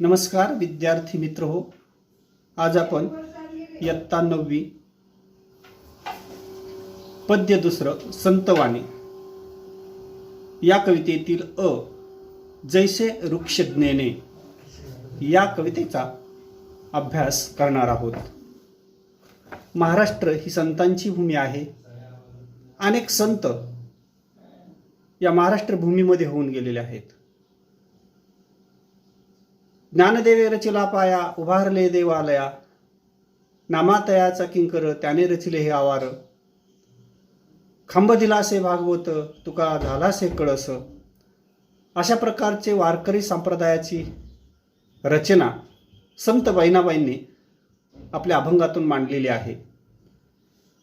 नमस्कार विद्यार्थी मित्र हो. आज आपण इयत्ता 9वी पद्य दुसरं संतवाणी या कवितेतील जैसे वृक्ष ज्ञेने या कवितेचा अभ्यास करणार आहोत. महाराष्ट्र ही संतांची भूमी आहे. अनेक संत या महाराष्ट्र भूमीमध्ये होऊन गेलेले आहेत. ज्ञानदेवे रचिला पाया, उभारले देवालया, नामातयाचा किंकर त्याने रचिले हे आवार. खांब दिलासे भागवत, तुका झालासे कळस. अशा प्रकारचे वारकरी संप्रदायाची रचना संत बहिणाबाईंनी आपल्या अभंगातून मांडलेली आहे.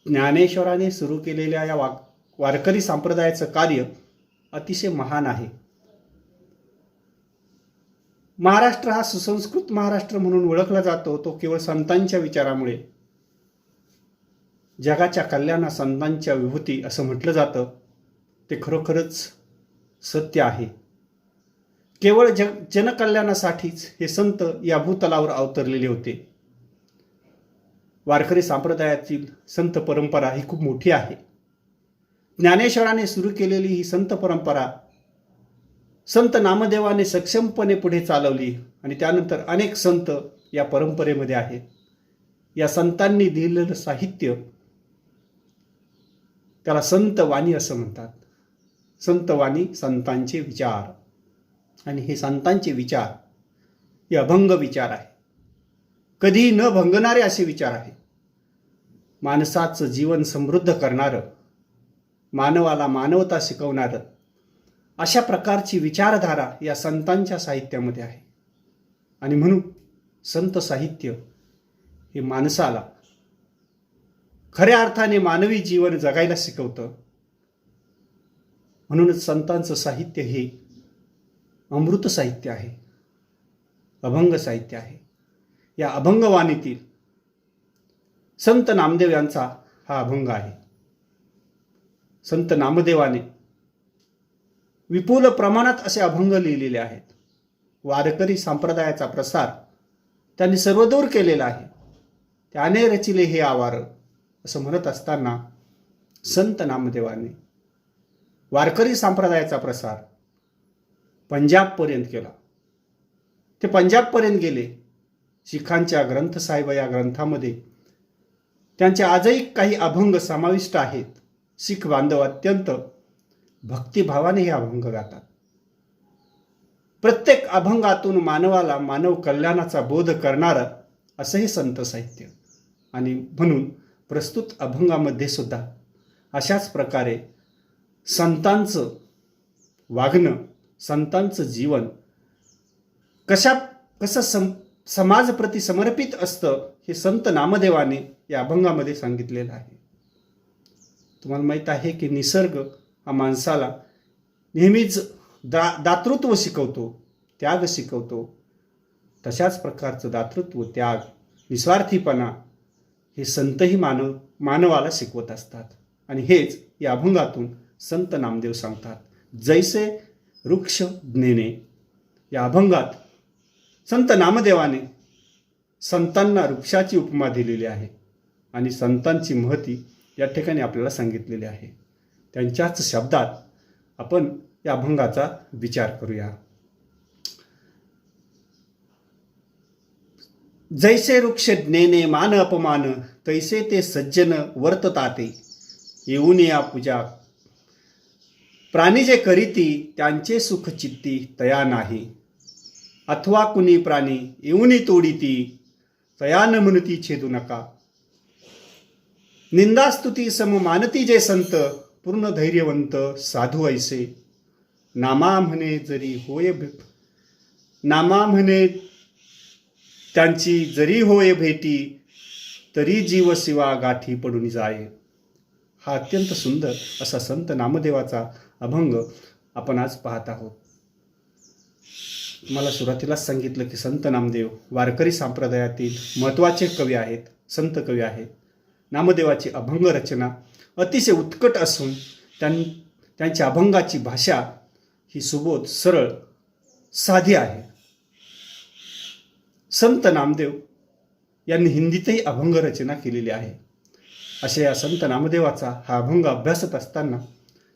ज्ञानेश्वराने सुरू केलेल्या या वारकरी संप्रदायाचं कार्य अतिशय महान आहे. महाराष्ट्र हा सुसंस्कृत महाराष्ट्र म्हणून ओळखला जातो तो केवळ संतांच्या विचारामुळे. जगाच्या कल्याणा संतांच्या विभूती असं म्हटलं जातं ते खरोखरच सत्य आहे. केवळ जनकल्याणासाठीच हे संत या भूतलावर अवतरलेले होते. वारकरी संप्रदायातील संत परंपरा ही खूप मोठी आहे. ज्ञानेश्वराने सुरू केलेली ही संत परंपरा संत नामदेवाने सक्षमपणे पुढे चालवली आणि त्यानंतर अनेक संत या परंपरेमध्ये आहेत. या संतांनी दिलेलं साहित्य त्याला संतवाणी असं म्हणतात. संतवाणी संतांचे विचार, आणि हे संतांचे विचार हे अभंग विचार आहे. कधीही न भंगणारे असे विचार आहे. माणसाचं जीवन समृद्ध करणारं, मानवाला मानवता शिकवणारं अशा प्रकारची विचारधारा या संतांच्या साहित्यामध्ये आहे. आणि म्हणून संत साहित्य हे माणसाला खऱ्या अर्थाने मानवी जीवन जगायला शिकवतं. म्हणूनच संतांचं साहित्य हे अमृत साहित्य आहे, अभंग साहित्य आहे. या अभंगवाणीतील संत नामदेव यांचा हा अभंग आहे. संत नामदेवाने विपुल प्रमाणात असे अभंग लिहिलेले आहेत. वारकरी संप्रदायाचा प्रसार त्यांनी सर्वदूर केलेला आहे. त्याने रचिले हे आवार असं म्हणत असताना संत नामदेवाने वारकरी संप्रदायाचा प्रसार पंजाबपर्यंत केला. ते पंजाबपर्यंत गेले. शिखांच्या ग्रंथसाहेब या ग्रंथामध्ये त्यांचे आजही काही अभंग समाविष्ट आहेत. शीख बांधव अत्यंत भक्तिभावाने हे अभंग गातात. प्रत्येक अभंगातून मानवाला मानव कल्याणाचा बोध करणारं असं हे संत साहित्य. आणि म्हणून प्रस्तुत अभंगामध्ये सुद्धा अशाच प्रकारे संतांचं वागणं, संतांचं जीवन कसं समाजप्रती समर्पित असतं हे संत नामदेवाने या अभंगामध्ये सांगितलेलं आहे. तुम्हाला माहीत आहे की निसर्ग हा माणसाला नेहमीच दातृत्व शिकवतो, त्याग शिकवतो. तशाच प्रकारचं दातृत्व, त्याग, निस्वार्थीपणा हे संतही मानवाला शिकवत असतात. आणि हेच या अभंगातून संत नामदेव सांगतात. जैसे वृक्ष ज्ञेने या अभंगात संत नामदेवाने संतांना वृक्षाची उपमा दिलेली आहे आणि संतांची महती या ठिकाणी आपल्याला सांगितलेली आहे. त्यांच्याच शब्दात आपण या अभंगाचा विचार करूया. जैसे वृक्ष ज्ञेने मान अपमान, तैसे ते सज्जन वर्तताते. येऊन या पूजा प्राणी जे करीती, त्यांचे सुख चित्ती तया नाही. अथवा कुणी प्राणी येऊनी तोडीती, तया न म्हणती छेदू नका. निंदास्तुती सम मानती जे संत, पूर्ण धैर्यवंत साधू ऐसे. नामा म्हणे त्यांची जरी होय भेटी, तरी जीव शिवा गाठी पडून जाय. हा अत्यंत सुंदर असा संत नामदेवाचा अभंग आपण आज पाहत आहोत. मला सुरुवातीलाच सांगितलं की संत नामदेव वारकरी संप्रदायातील महत्त्वाचे कवी आहेत, संत कवी आहेत. नामदेवाची अभंग रचना अतिशय उत्कट असून त्यांच्या अभंगाची भाषा ही सुबोध, सरळ, साधी आहे. संत नामदेव यांनी हिंदीतही अभंग रचना केलेली आहे. अशा या संत नामदेवाचा हा अभंग अभ्यासत असताना,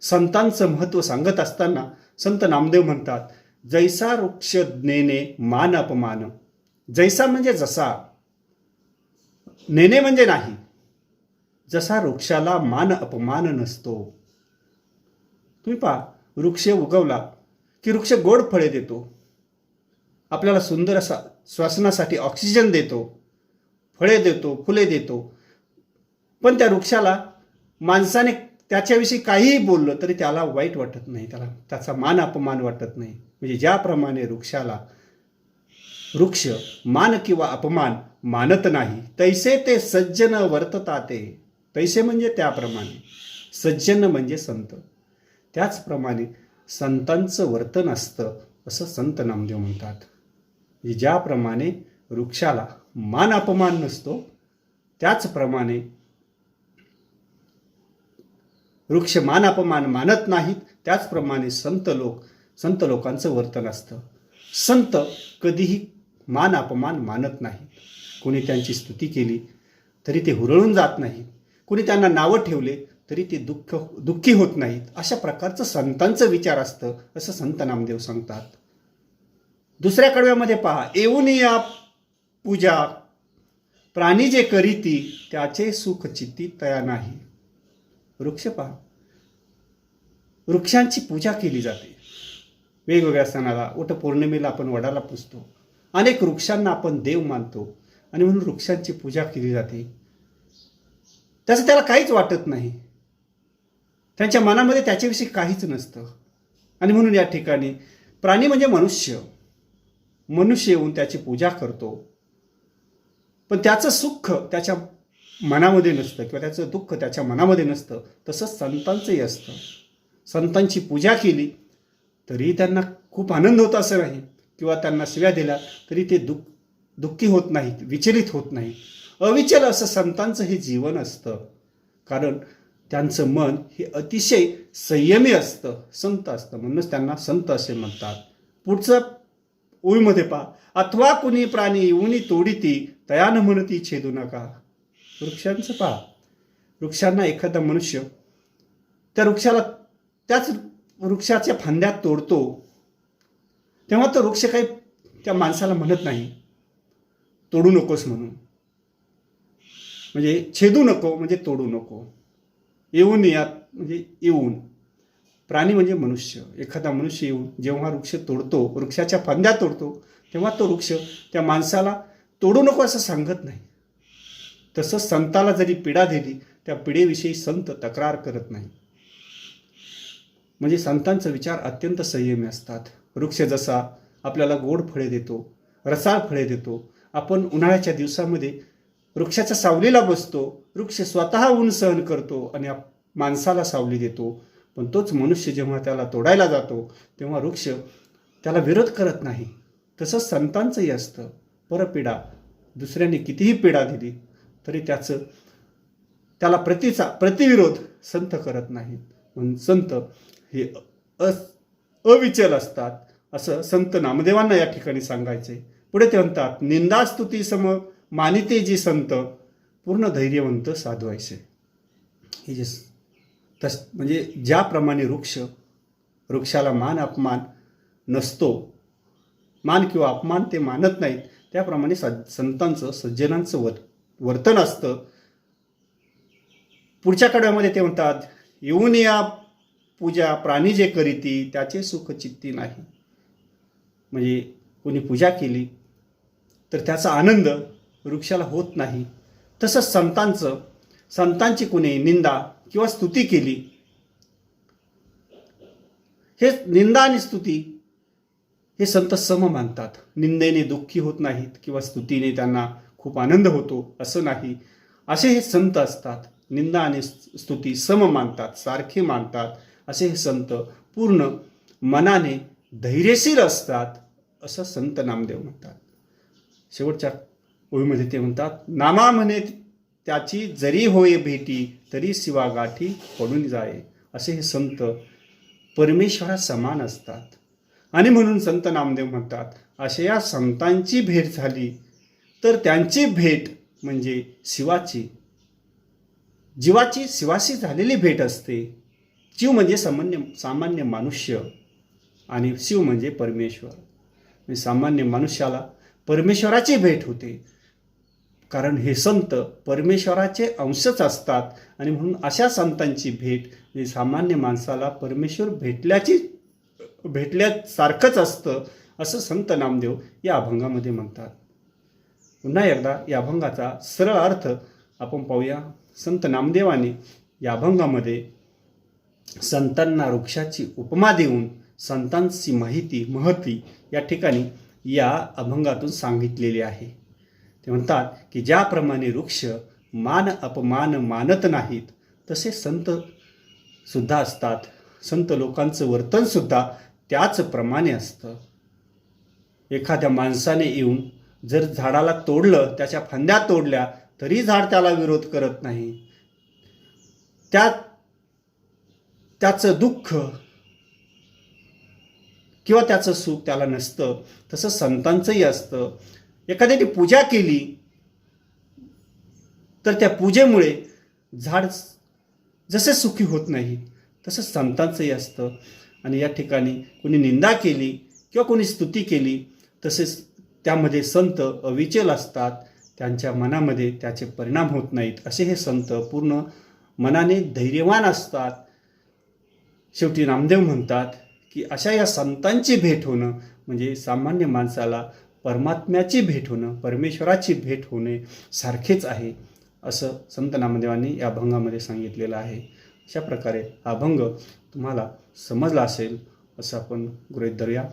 संतांचं महत्त्व सांगत असताना संत नामदेव म्हणतात, जैसा वृक्ष नेने मान अपमान. जैसा म्हणजे जसा, नेणे म्हणजे नाही. जसा वृक्षाला मान अपमान नसतो. तुम्ही पहा, वृक्ष उगवला की वृक्ष गोड फळे देतो, आपल्याला सुंदर असा श्वसनासाठी ऑक्सिजन देतो, फळे देतो, फुले देतो. पण त्या वृक्षाला माणसाने त्याच्याविषयी काहीही बोललं तरी त्याला वाईट वाटत नाही, त्याचा मान अपमान वाटत नाही. म्हणजे ज्याप्रमाणे वृक्ष मान किंवा अपमान मानत नाही, तैसे ते सज्जन वर्तताते. तैसे म्हणजे त्याप्रमाणे, सज्जन म्हणजे संत. त्याचप्रमाणे संतांचं वर्तन असतं असं संत नामदेव म्हणतात. ज्याप्रमाणे वृक्षाला मान अपमान नसतो, त्याचप्रमाणे वृक्ष मान अपमान मानत नाहीत, त्याचप्रमाणे संत लोकांचं वर्तन असतं. संत कधीही मान अपमान मानत नाहीत. कोणी त्यांची स्तुती केली तरी ते हुरळून जात नाहीत, कोणी त्यांना नावं ठेवले तरी ते दुःखी होत नाहीत. अशा प्रकारचं संतांचं विचार असतं असं संत नामदेव सांगतात. दुसऱ्या कडव्यामध्ये पहा, येऊन या पूजा प्राणी जे करीती त्याचे सुख चित्ती तया नाही. वृक्ष पहा, वृक्षांची पूजा केली जाते. वेगवेगळ्या सणाला, वटपौर्णिमेला आपण वडाला पुजतो, अनेक वृक्षांना आपण देव मानतो आणि म्हणून वृक्षांची पूजा केली जाते. त्याचं त्याला काहीच वाटत नाही, त्यांच्या मनामध्ये त्याच्याविषयी काहीच नसतं. आणि म्हणून या ठिकाणी प्राणी म्हणजे मनुष्य येऊन त्याची पूजा करतो, पण त्याचं सुख त्याच्या मनामध्ये नसतं किंवा त्याचं दुःख त्याच्या मनामध्ये नसतं. तसंच संतांचंही असतं. संतांची पूजा केली तरी त्यांना खूप आनंद होत असं नाही, किंवा त्यांना शिव्या दिल्या तरी ते दुःखी होत नाहीत, विचलित होत नाहीत. अविचल असं संतांचं हे जीवन असतं, कारण त्यांचं मन हे अतिशय संयमी असतं, संत असतं. म्हणूनच त्यांना संत असे म्हणतात. पुढचं ओळीमध्ये पहा, अथवा कुणी प्राणी उनी तोडीती तयान म्हणती छेदू नका. वृक्षांचं पहा, वृक्षांना एखादा मनुष्य त्या वृक्षाला त्याच वृक्षाच्या फांद्या तोडतो, तेव्हा तो वृक्ष काही त्या माणसाला म्हणत नाही तोडू नकोस म्हणून. म्हणजे छेदू नको म्हणजे तोडू नको. येऊन यात म्हणजे येऊन, प्राणी म्हणजे मनुष्य. एखादा मनुष्य येऊन जेव्हा वृक्ष तोडतो, वृक्षाच्या फांद्या तोडतो, तेव्हा तो वृक्ष त्या माणसाला तोडू नको असं सांगत नाही. तसंच संताला जरी पीडा दिली, त्या पिढेविषयी संत तक्रार करत नाही. म्हणजे संतांचा विचार अत्यंत संयमी असतात. वृक्ष जसा आपल्याला गोड फळे देतो, रसाळ फळे देतो, आपण उन्हाळ्याच्या दिवसामध्ये वृक्षाच्या सावलीला बसतो, वृक्ष स्वतः ऊन सहन करतो आणि माणसाला सावली देतो. पण तोच मनुष्य जेव्हा त्याला तोडायला जातो तेव्हा वृक्ष त्याला विरोध करत नाही. तसंच संतांचंही असतं. परपीडा, दुसऱ्याने कितीही पीडा दिली तरी त्याला प्रतिविरोध संत करत नाहीत. म्हणून संत हे अविचल असतात असं संत नामदेवांना या ठिकाणी सांगायचे. पुढे ते म्हणतात, निंदास्तुती सम मानिते जी संत पूर्ण धैर्यवंत साधवायचे. हे जे म्हणजे ज्याप्रमाणे वृक्षाला मान अपमान नसतो, मान किंवा अपमान ते मानत नाहीत, त्याप्रमाणे संतांचं सज्जनांचं वर्तन असतं. पुढच्या कडव्यामध्ये ते म्हणतात, येऊन या पूजा प्राणी जे करीती त्याचे सुख चित्ती नाही. म्हणजे कोणी पूजा केली तर त्याचा आनंद वृक्षाला होत नाही. तसंच संतांची कोणी निंदा किंवा स्तुती केली, हे निंदा आणि स्तुती हे संत सम मानतात. निंदेने दुःखी होत नाहीत किंवा स्तुतीने त्यांना खूप आनंद होतो असं नाही. असे हे संत असतात. निंदा आणि स्तुती सम मानतात, सारखे मानतात. असे हे संत पूर्ण मनाने धैर्यशील असतात असं संत नामदेव म्हणतात. शेवटच्या ओळीमध्ये ते म्हणतात, नामा म्हणे त्याची जरी होय भेटी तरी शिवा गाठी पडून जाये. असे हे संत परमेश्वरा समान असतात. आणि म्हणून संत नामदेव म्हणतात, अशा या संतांची भेट झाली तर त्यांची भेट म्हणजे शिवाची, जीवाची शिवाशी झालेली भेट असते. जीव म्हणजे सामान्य मनुष्य आणि शिव म्हणजे परमेश्वर. म्हणजे सामान्य मनुष्याला परमेश्वराची भेट होते, कारण हे संत परमेश्वराचे अंशच असतात. आणि म्हणून अशा संतांची भेट म्हणजे सामान्य माणसाला परमेश्वर भेटल्यासारखंच असतं, असं संत नामदेव या अभंगामध्ये म्हणतात. पुन्हा एकदा या अभंगाचा सरळ अर्थ आपण पाहूया. संत नामदेवाने या अभंगामध्ये संतांना वृक्षाची उपमा देऊन संतांची महती या ठिकाणी या अभंगातून सांगितलेली आहे. ते म्हणतात की ज्याप्रमाणे वृक्ष मान अपमान मानत नाहीत, तसे संत सुद्धा असतात. संत लोकांचं वर्तन सुद्धा त्याचप्रमाणे असतं. एखाद्या माणसाने येऊन जर झाडाला तोडलं, त्याच्या फांद्या तोडल्या, तरी झाड त्याला विरोध करत नाही. त्याचं दुःख किंवा त्याचं सुख त्याला नसतं. तसं संतांचंही असतं. एखाद्याने पूजा केली तर त्या पूजेमुळे झाड जसे सुखी होत नाही, तसं संतांचंही असतं. आणि या ठिकाणी कोणी निंदा केली किंवा कोणी स्तुती केली, तसेच त्यामध्ये संत अविचल असतात. त्यांच्या मनामध्ये त्याचे परिणाम होत नाहीत. असे हे संत पूर्ण मनाने धैर्यवान असतात. शेवटी नामदेव म्हणतात की अशा या संतांची भेट होणं म्हणजे सामान्य माणसाला परमात्म्याची भेट होणं, परमेश्वराची भेट होणे सारखेच आहे, असं संत नामदेवांनी या अभंगामध्ये सांगितलेलं आहे. अशा प्रकारे हा अभंग तुम्हाला समजला असेल असं आपण गृहीत धरूया.